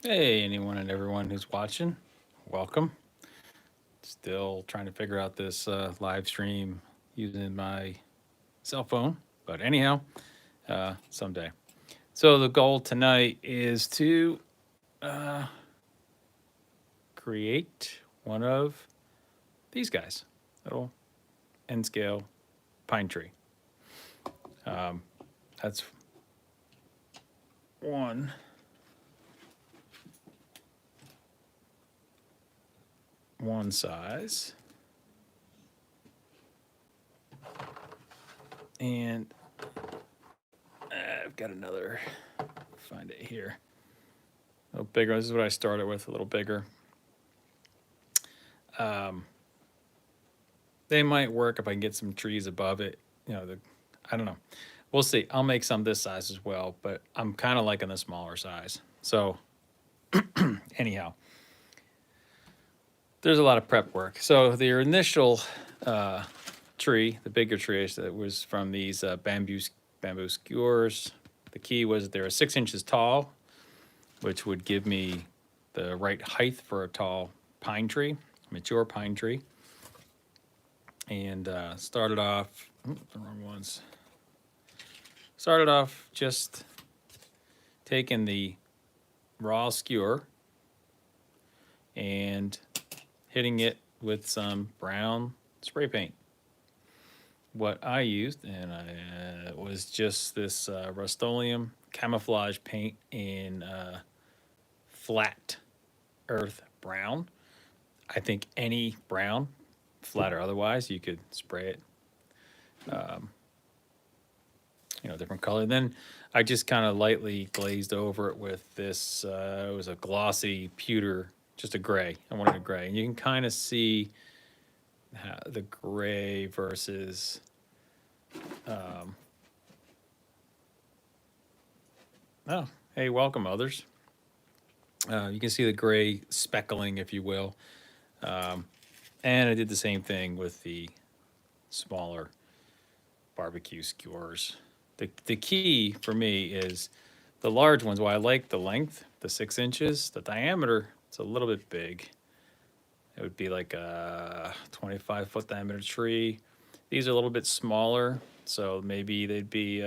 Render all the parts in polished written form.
Hey, anyone and everyone who's watching, welcome. Still trying to figure out this live stream using my cell phone, but anyhow, someday. So the goal tonight is to uh, create one of these guys, little N scale pine tree. Um, that's one one size, and I've got another. Find it here. A little bigger. This is what I started with. A little bigger. Um, they might work if I can get some trees above it. I don't know. We'll see. I'll make some this size as well, but I'm kind of liking the smaller size. So anyhow, there's a lot of prep work. So the initial uh, tree, the bigger tree, that was from these bamboo skewers. The key was that they were 6 inches tall, which would give me the right height for a tall pine tree, mature pine tree. And started off, the wrong ones. Started off just taking the raw skewer and hitting it with some brown spray paint. What I used, and was just this Rust-Oleum camouflage paint in flat earth brown. I think any brown, flat or otherwise, you could spray it. Um, different color. Then I just kind of lightly glazed over it with this. It was a glossy pewter, just a gray. I wanted a gray, and you can kind of see the gray versus. Um, oh, hey, welcome others. You can see the gray speckling, if you will. Um, and I did the same thing with the smaller barbecue skewers. The key for me is the large ones. While I like the length, the 6 inches, the diameter, it's a little bit big. It would be like a 25-foot diameter tree. These are a little bit smaller, so maybe they'd be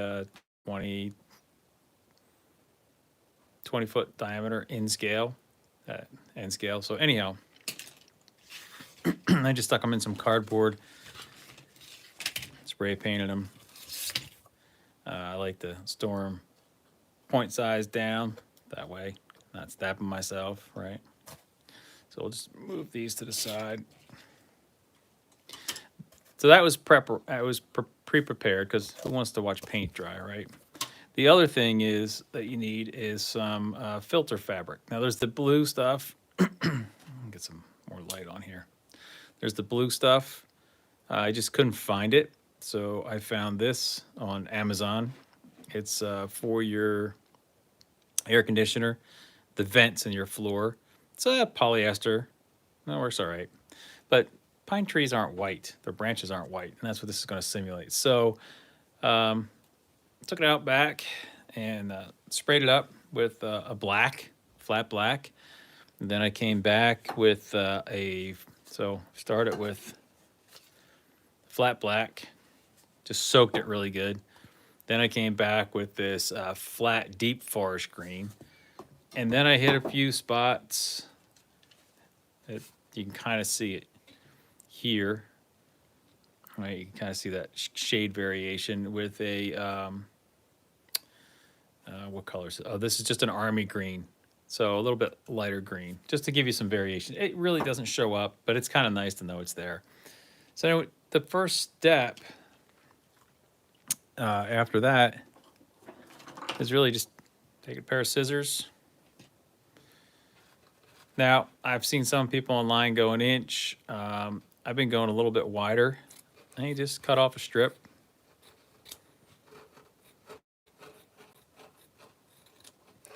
20 foot diameter in scale, end scale. So anyhow, I just stuck them in some cardboard, spray painted them. I like to store them point size down, that way not stabbing myself, right? So we'll just move these to the side. So that was prep. I was pre-prepared because who wants to watch paint dry, right? The other thing is that you need is some filter fabric. Now there's the blue stuff. Get some more light on here. There's the blue stuff. I just couldn't find it, so I found this on Amazon. It's for your air conditioner, the vents in your floor. It's polyester. That works all right. But pine trees aren't white. Their branches aren't white, and that's what this is going to simulate. So took it out back and sprayed it up with a black, flat black. And then I came back with started with flat black, just soaked it really good. Then I came back with this flat, deep forest green. And then I hit a few spots. You can kind of see it here. Right, you can kind of see that shade variation with a, what color is it? Oh, this is just an army green. So a little bit lighter green, just to give you some variation. It really doesn't show up, but it's kind of nice to know it's there. So the first step after that is really just take a pair of scissors. Now, I've seen some people online go an inch. I've been going a little bit wider. And you just cut off a strip.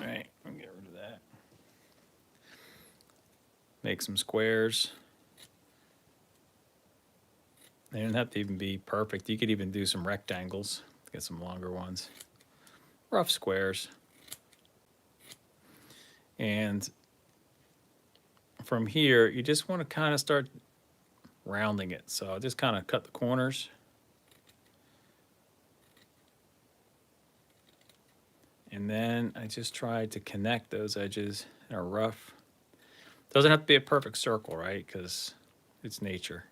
All right, I'll get rid of that. Make some squares. They don't have to even be perfect. You could even do some rectangles, get some longer ones. Rough squares. And from here, you just want to kind of start rounding it. So I'll just kind of cut the corners. And then I just try to connect those edges in a rough. Doesn't have to be a perfect circle, right? Because it's nature.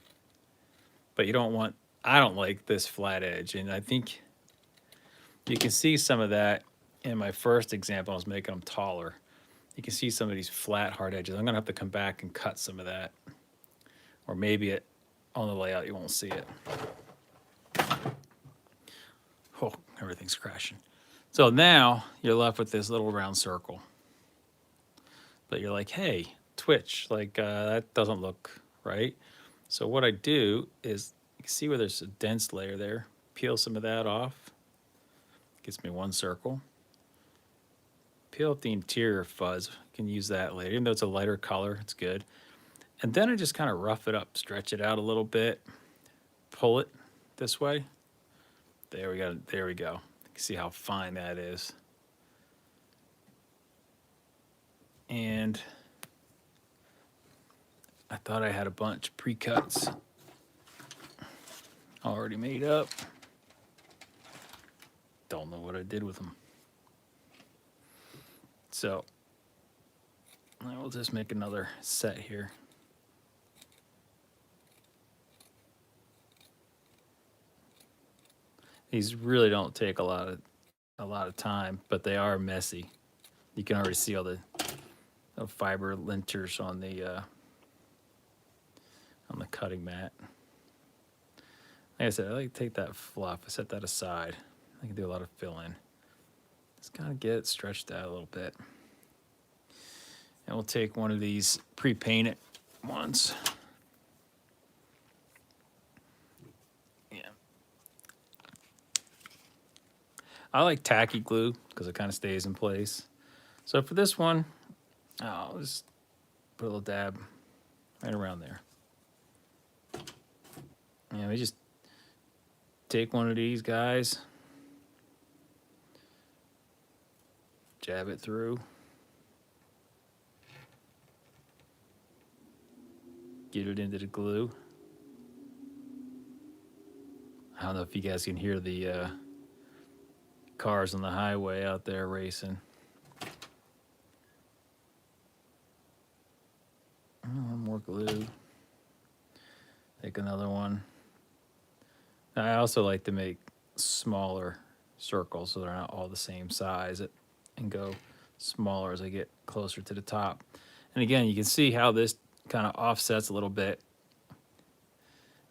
But you don't want, I don't like this flat edge. And I think you can see some of that in my first example. I was making them taller. You can see some of these flat, hard edges. I'm going to have to come back and cut some of that. Or maybe on the layout you won't see it. Oh, everything's crashing. So now you're left with this little round circle. But you're like, hey, Twitch, like that doesn't look right. So what I do is, you can see where there's a dense layer there. Peel some of that off. Gets me one circle. Peel up the interior fuzz. You can use that later. Even though it's a lighter color, it's good. And then I just kind of rough it up, stretch it out a little bit, pull it this way. There we go. There we go. You can see how fine that is. And I thought I had a bunch of pre-cuts already made up. Don't know what I did with them. So I will just make another set here. These really don't take a lot of time, but they are messy. You can already see all the fiber linters on the cutting mat. Like I said, I like to take that fluff. I set that aside. I can do a lot of fill-in. Just kind of get it stretched out a little bit. And we'll take one of these pre-painted ones. Yeah. I like tacky glue because it kind of stays in place. So for this one, I'll just put a little dab right around there. Yeah, we just take one of these guys, jab it through, get it into the glue. I don't know if you guys can hear the cars on the highway out there racing. One more glue. Take another one. I also like to make smaller circles so they're not all the same size and go smaller as I get closer to the top. And again, you can see how this kind of offsets a little bit.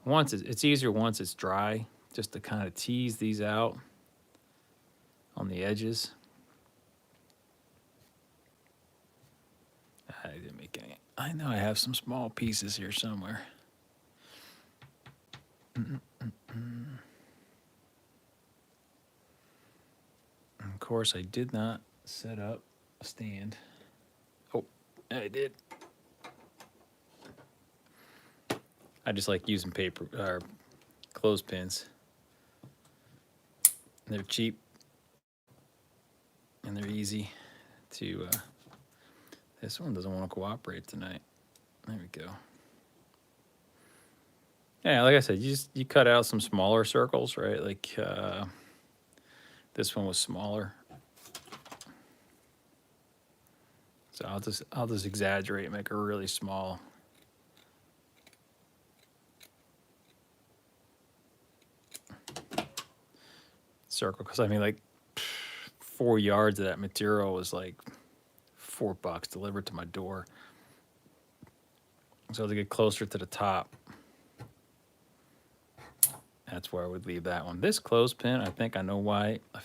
Once it's easier once it's dry, just to kind of tease these out on the edges. I didn't make any. I know I have some small pieces here somewhere. Of course, I did not set up a stand. Oh, I did. I just like using paper or clothespins. They're cheap and they're easy to. This one doesn't want to cooperate tonight. There we go. Yeah, like I said, you cut out some smaller circles, right? Like this one was smaller. So I'll just exaggerate and make a really small. Circle, because I mean, like 4 yards of that material was like $4 delivered to my door. So to get closer to the top, that's where I would leave that one. This clothespin, I think I know why I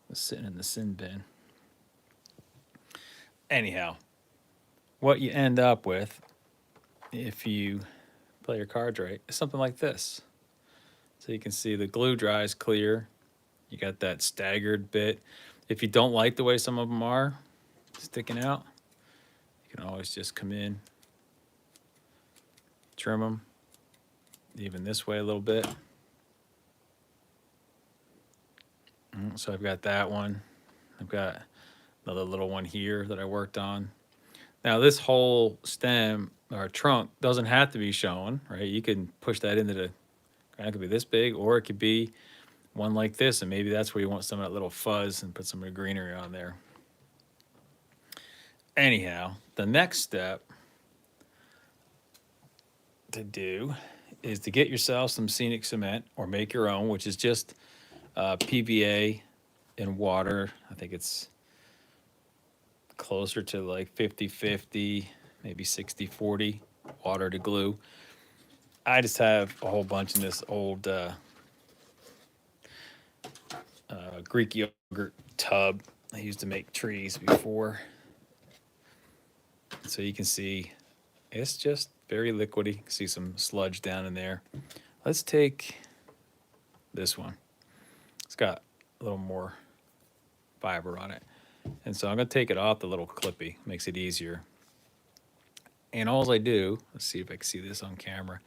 was sitting in the sin bin. Anyhow, what you end up with, if you play your cards right, is something like this. So you can see the glue dries clear. You got that staggered bit. If you don't like the way some of them are sticking out, you can always just come in, trim them, even this way a little bit. So I've got that one. I've got Another little one here that I worked on. Now this whole stem or trunk doesn't have to be shown, right? You can push that into the, it could be this big, or it could be one like this, and maybe that's where you want some of that little fuzz and put some of the greenery on there. Anyhow, the next step to do is to get yourself some scenic cement or make your own, which is just PVA and water. I think it's closer to like 50-50, maybe 60-40 water to glue. I just have a whole bunch in this old Greek yogurt tub I used to make trees before. So you can see it's just very liquidy. You can see some sludge down in there. Let's take this one. It's got a little more fiber on it. And so I'm going to take it off the little clippy. Makes it easier. And all I do, let's see if I can see this on camera,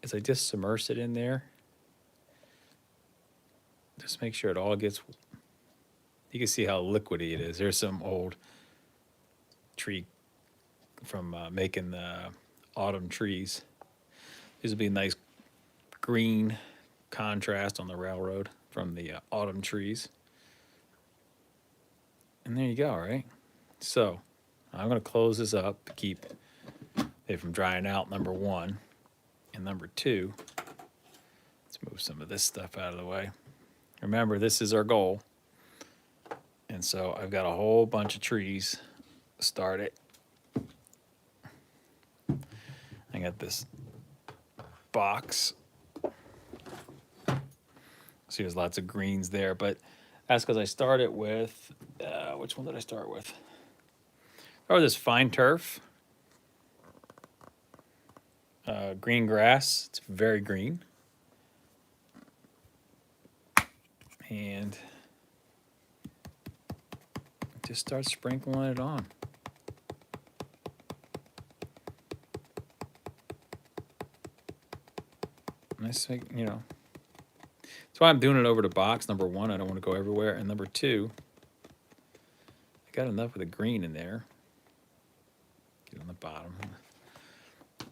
is I just submerge it in there. Just make sure it all gets, you can see how liquidy it is. There's some old tree from making the autumn trees. This would be a nice green contrast on the railroad from the autumn trees. And there you go, right? So I'm going to close this up to keep it from drying out, number one. And number two, let's move some of this stuff out of the way. Remember, this is our goal. And so I've got a whole bunch of trees started. I got this box. See, there's lots of greens there, but that's because I started with, which one did I start with? Oh, this fine turf. Green grass, it's very green. And just start sprinkling it on. Nice, you know. That's why I'm doing it over the box. Number one, I don't want to go everywhere. And number two, I got enough of the green in there. Get on the bottom.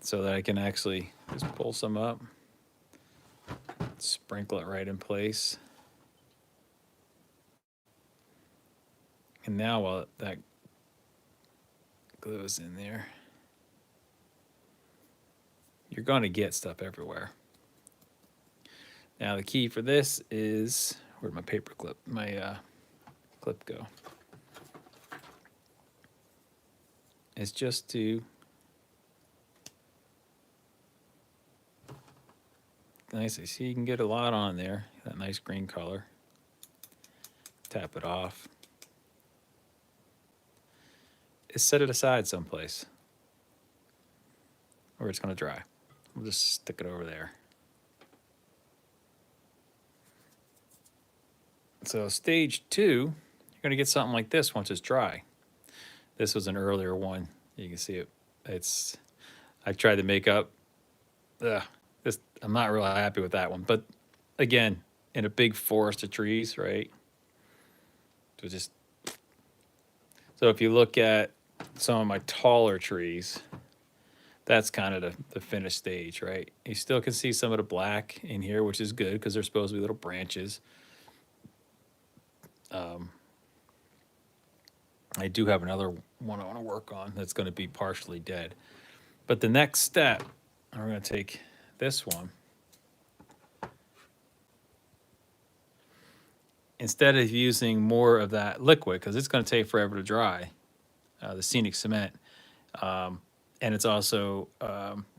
So that I can actually just pull some up. Sprinkle it right in place. And now while that glue is in there, you're going to get stuff everywhere. Now the key for this is, where'd my paper clip, my clip go? It's just to nicely, see, you can get a lot on there, that nice green color. Tap it off. Just set it aside someplace where it's going to dry. We'll just stick it over there. So stage two, you're going to get something like this once it's dry. This was an earlier one. You can see it. It's, I tried to make up. This, I'm not really happy with that one. But again, in a big forest of trees, right? So if you look at some of my taller trees, that's kind of the finished stage, right? You still can see some of the black in here, which is good because they're supposed to be little branches. I do have another one I want to work on that's going to be partially dead. But the next step, we're going to take this one. Instead of using more of that liquid, because it's going to take forever to dry, the scenic cement, and it's also,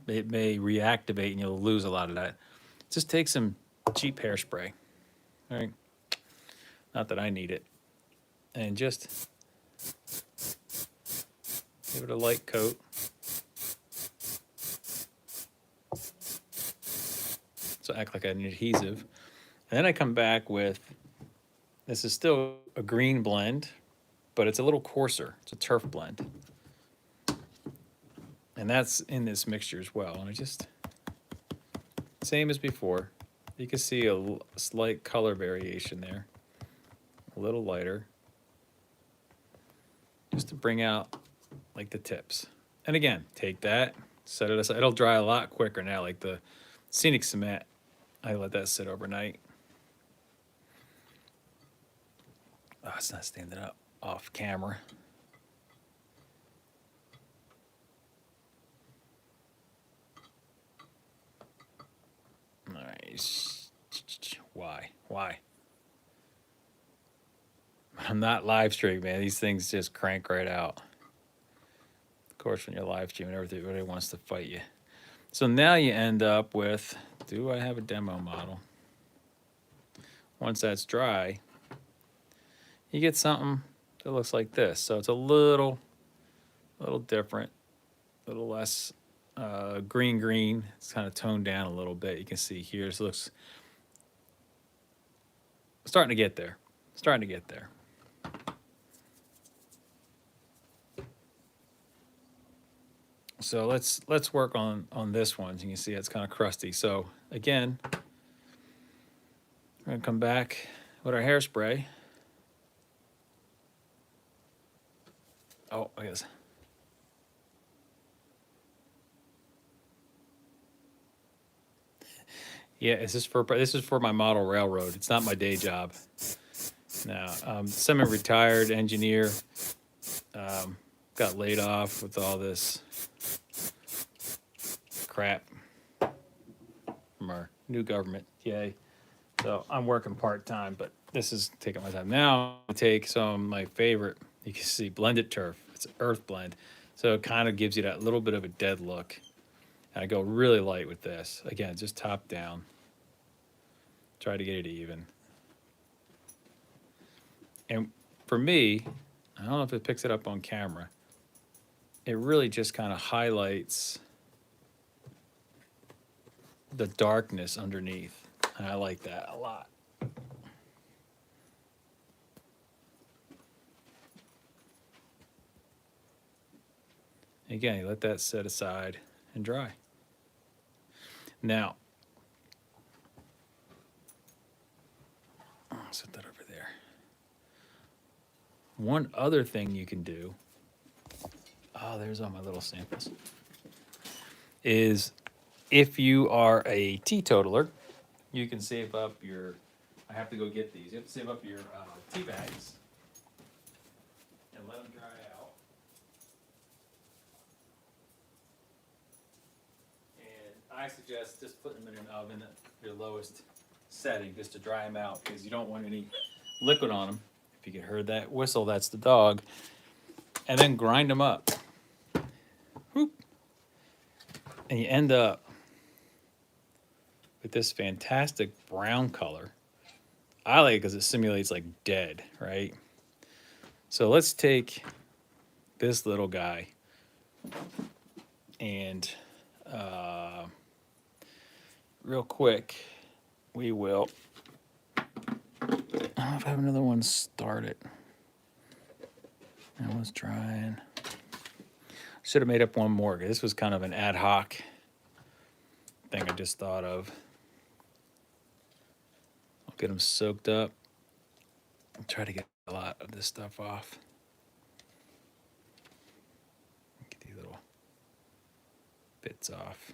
it may reactivate and you'll lose a lot of that. Just take some cheap hairspray, all right? Not that I need it. And just give it a light coat. So act like an adhesive. And then I come back with, this is still a green blend, but it's a little coarser. It's a turf blend. And that's in this mixture as well. And I just, same as before. You can see a slight color variation there. A little lighter. just to bring out like the tips. And again, take that, set it aside. It'll dry a lot quicker now. Like the Scenic Cement, I let that sit overnight. Oh, it's not standing up off camera. All right. Why? I'm not live streaming, man. These things just crank right out. Of course, when you're live streaming, everybody wants to fight you. So now you end up with, do I have a demo model? Once that's dry, you get something that looks like this. So it's a little different, a little less green. It's kind of toned down a little bit. You can see here, it looks starting to get there. So let's work on this one. You can see it's kind of crusty. So again, we're gonna come back with our hairspray. Oh, I guess. Yeah, this is for my model railroad. It's not my day job. Now, semi-retired engineer, got laid off with all this crap from our new government. Yay. So I'm working part-time, but this is taking my time. Now I take some of my favorite, you can see blended turf. It's earth blend. So it kind of gives you that little bit of a dead look. And I go really light with this. Again, just top down. Try to get it even. And for me, I don't know if it picks it up on camera. It really just kind of highlights the darkness underneath. And I like that a lot. Again, you let that set aside and dry. Now, I'll set that over there. One other thing you can do, oh, there's all my little samples, is if you are a teetotaler, you can save up your, I have to go get these, you have to save up your tea bags and let them dry out. And I suggest just putting them in an oven at your lowest setting just to dry them out because you don't want any liquid on them. If you can hear that whistle, that's the dog. And then grind them up. Whoop. And you end up with this fantastic brown color. I like it because it simulates like dead, right? So let's take this little guy and real quick, we will, I don't know if I have another one started. That was drying. Should have made up one more. This was kind of an ad hoc thing I just thought of. I'll get them soaked up. I'll try to get a lot of this stuff off. Get these little bits off.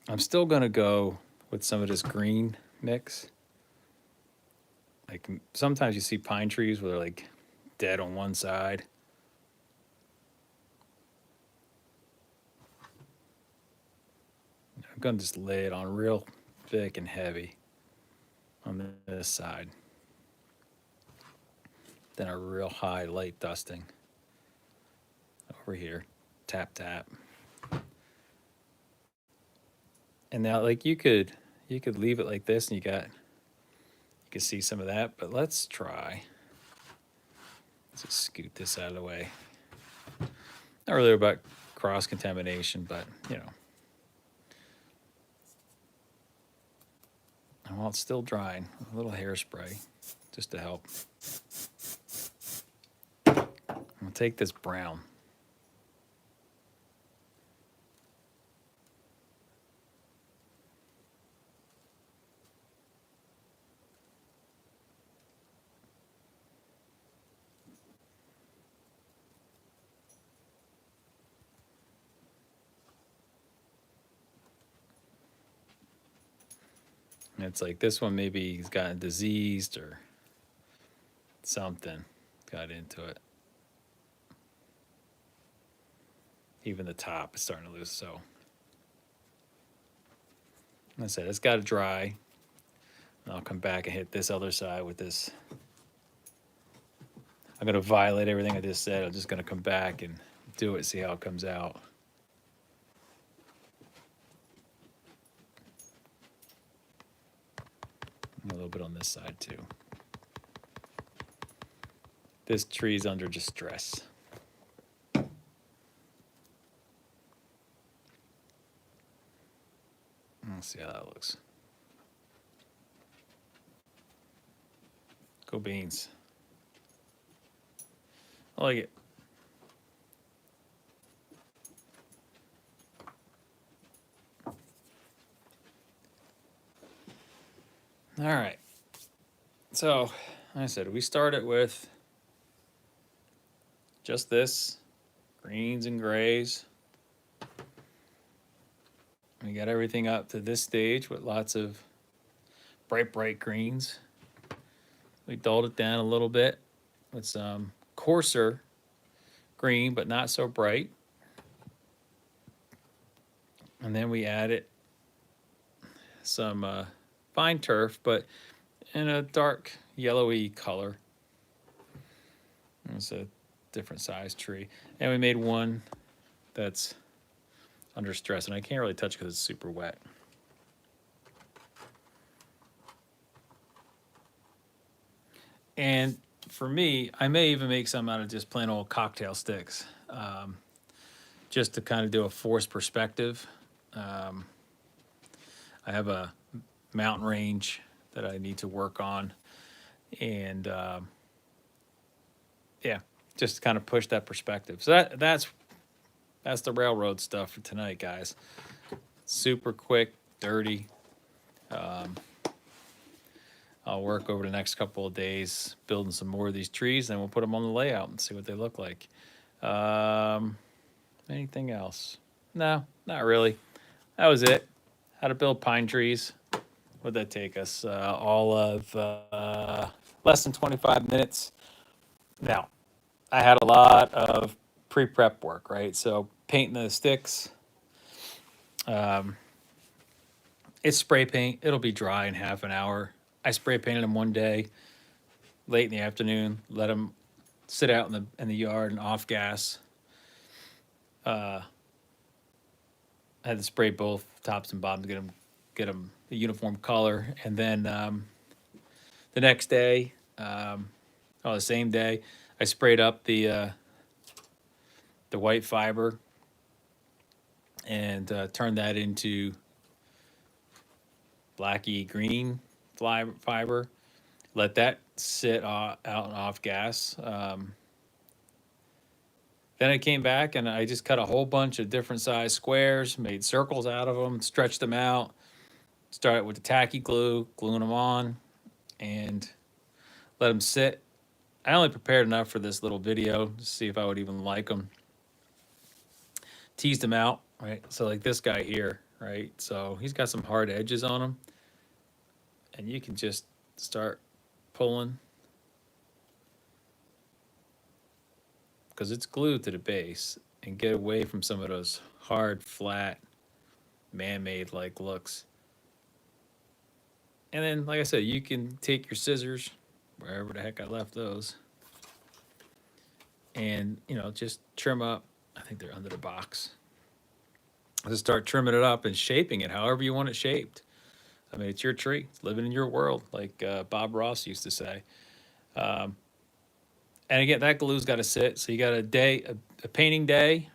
I'm still going to go with some of this green mix. Like sometimes you see pine trees where they're like dead on one side. I'm going to just lay it on real thick and heavy on this side. Then a real high light dusting over here. Tap, tap. And now, like you could leave it like this, and you can see some of that. But let's try. Let's just scoot this out of the way. Not really about cross contamination, but you know. And while it's still drying, a little hairspray just to help. I'll take this brown. And it's like this one, maybe he's gotten diseased or something got into it. Even the top is starting to lose. So, like I said, it's got to dry. And I'll come back and hit this other side with this. I'm going to violate everything I just said. I'm just going to come back and do it, see how it comes out. A little bit on this side too. This tree's under distress. Let's see how that looks. Go beans. I like it. All right. So, like I said, we started with just this, greens and grays. We got everything up to this stage with lots of bright greens. We dulled it down a little bit with some coarser green, but not so bright. And then we added some fine turf, but in a dark yellowy color. It's a different size tree. And we made one that's under stress, and I can't really touch because it's super wet. And for me, I may even make some out of just plain old cocktail sticks, just to kind of do a forced perspective. I have a mountain range that I need to work on, and yeah, just kind of push that perspective. So that's the railroad stuff for tonight, guys. Super quick, dirty. I'll work over the next couple of days building some more of these trees, and we'll put them on the layout and see what they look like. Anything else? No, not really. That was it. How to build pine trees. What'd that take us? All of less than 25 minutes. Now, I had a lot of pre-prep work, right? So painting the sticks. It's spray paint. It'll be dry in half an hour. I spray painted them one day, late in the afternoon. Let them sit out in the yard and off gas. I had to spray both tops and bottoms to get them a uniform color, and then the next day, the same day, I sprayed up the white fiber and turned that into blacky green fiber. Let that sit out and off gas. Then I came back and I just cut a whole bunch of different size squares, made circles out of them, stretched them out, started with the tacky glue, gluing them on, and let them sit. I only prepared enough for this little video to see if I would even like them. Teased them out, right? So like this guy here, right? So he's got some hard edges on him. And you can just start pulling because it's glued to the base, and get away from some of those hard, flat, man-made like looks. And then, like I said, you can take your scissors, wherever the heck I left those, and, just trim up. I think they're under the box. Just start trimming it up and shaping it however you want it shaped. I mean, it's your tree. It's living in your world, like Bob Ross used to say. And again, that glue's got to sit. So you got a day, a painting day,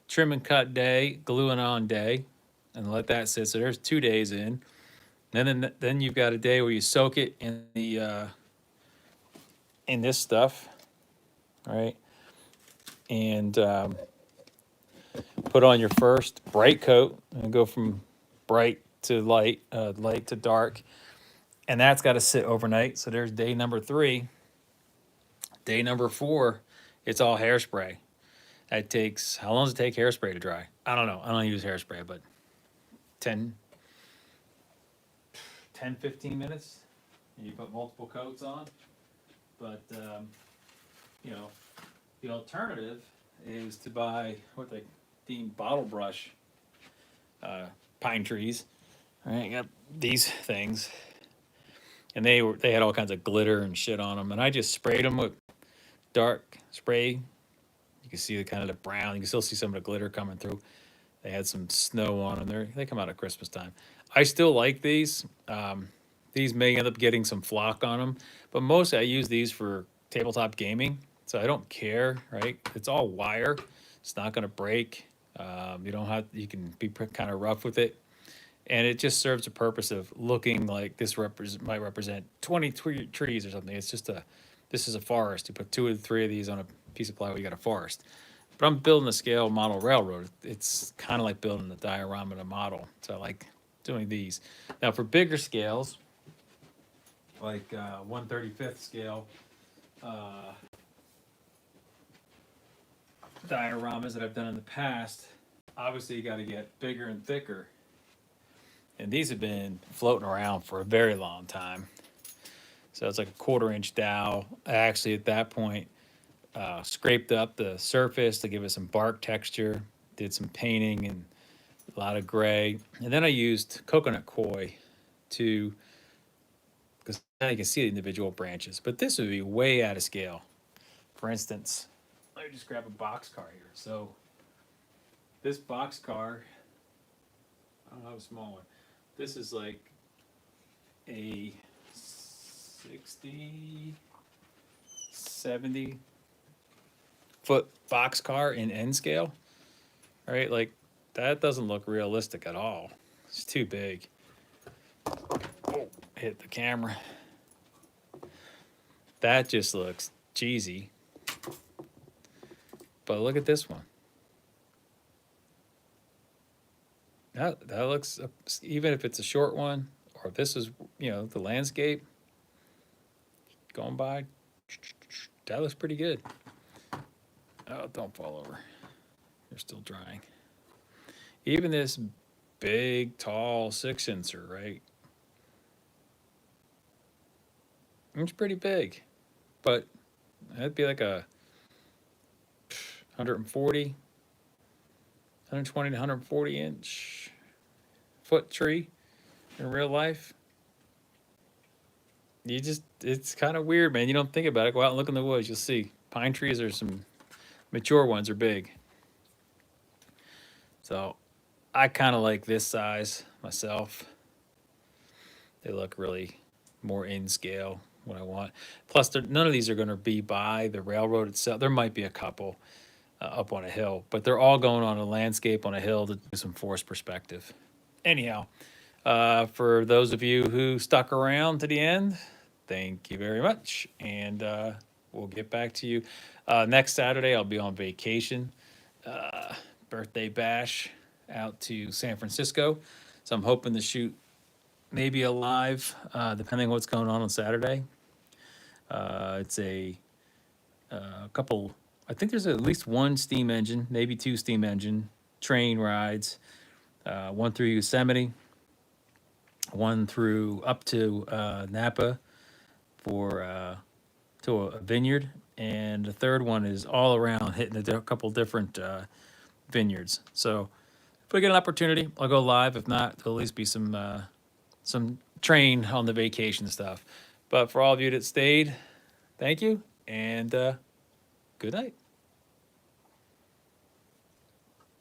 trim and cut day, gluing on day, and let that sit. So there's 2 days in. And then you've got a day where you soak it in the in this stuff, right? And put on your first bright coat and go from bright to light, light to dark. And that's got to sit overnight. So there's day number 3. Day number 4, it's all hairspray. That takes, how long does it take hairspray to dry? I don't know. I don't use hairspray, but 10 10, 15 minutes. And you put multiple coats on. But, you know, the alternative is to buy what they deem bottle brush pine trees. All right, got these things. And they had all kinds of glitter and shit on them. And I just sprayed them with dark spray. You can see the kind of the brown. You can still see some of the glitter coming through. They had some snow on them. They come out at Christmas time. I still like these. These may end up getting some flock on them, but mostly I use these for tabletop gaming, so I don't care. Right? It's all wire. It's not going to break. You don't have. You can be kind of rough with it, and it just serves the purpose of looking like this might represent 20 trees or something. It's just a. This is a forest. You put 2 or 3 of these on a piece of plywood, you got a forest. But I'm building a scale model railroad. It's kind of like building a diorama in a model. So I like doing these. Now for bigger scales, like 1/35th scale dioramas that I've done in the past, obviously you got to get bigger and thicker. And these have been floating around for a very long time. So it's like a 1/4-inch dowel. I actually, at that point, scraped up the surface to give it some bark texture, did some painting and a lot of gray. And then I used coconut coir to, because now you can see the individual branches. But this would be way out of scale. For instance, let me just grab a boxcar here. So this boxcar, I don't know how small one. This is like a 60, 70 foot boxcar in N scale, right? Like that doesn't look realistic at all. It's too big. Oh, hit the camera. That just looks cheesy. But look at this one. That looks, even if it's a short one, or if this is, you know, the landscape going by, that looks pretty good. Oh, don't fall over. You're still drying. Even this big, tall 6-incher, right? It's pretty big, but that'd be like a 120 to 140 inch foot tree in real life. You just, it's kind of weird, man. You don't think about it. Go out and look in the woods. You'll see pine trees are some mature ones are big. So I kind of like this size myself. They look really more in scale what I want. Plus, none of these are going to be by the railroad itself. There might be a couple up on a hill, but they're all going on a landscape on a hill to do some forest perspective. Anyhow, for those of you who stuck around to the end, thank you very much. And we'll get back to you. Next Saturday, I'll be on vacation. Birthday bash out to San Francisco. So I'm hoping to shoot maybe a live, depending on what's going on Saturday. It's a couple, I think there's at least 1 steam engine, maybe 2 steam engine train rides. One through Yosemite, one through up to Napa for to a vineyard, and the third one is all around hitting a couple different vineyards. So if we get an opportunity, I'll go live. If not, there'll at least be some train on the vacation stuff. But for all of you that stayed, thank you, and good night.